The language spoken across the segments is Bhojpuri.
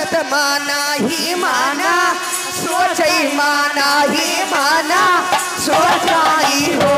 दशरथ माना ही माना सोचई माना ही माना सोचाई हो।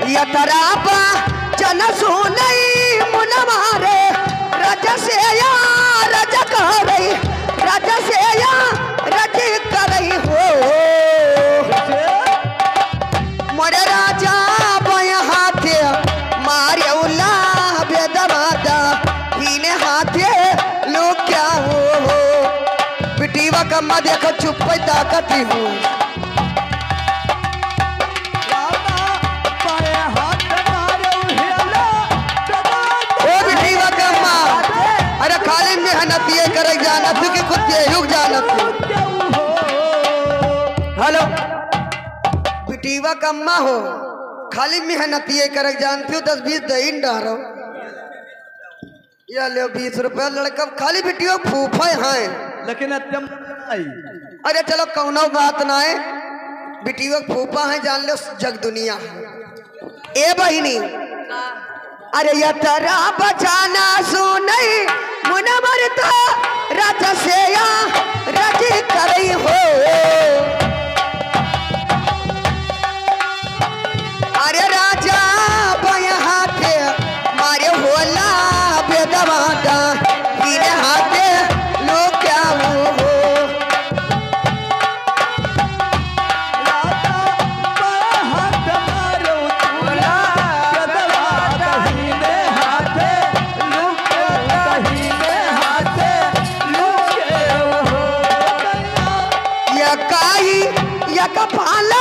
यतरापा जन सुनई मुन मारे रज से या रज करई रज से या रज करई हो। मोरे राजा बय हाथे मारे उला बेदमादा हीने हाथे लोग क्या हो। पिटीवा कम्मा देखो चुप ताकती हूँ करे जानत के कुत्ते युग जानत। हेलो पिटीवा कम्मा हो खाली मेहनती करे जानती हो 10-20 दहीन डारो या ले 20 रुपया लड़का खाली पिटीवा फूफे हैं लेकिन अरे चलो कौनो बात ना है बिटीवा फूफा है जान लो जग दुनिया ए बहिनी। अरे या तेरा बचाना सुनई मुन मरता रज से या रज करई हो। अरे राजा बय हाथे मारे होला बेदवादा हीने हाथे लोग क्या हो। कपाल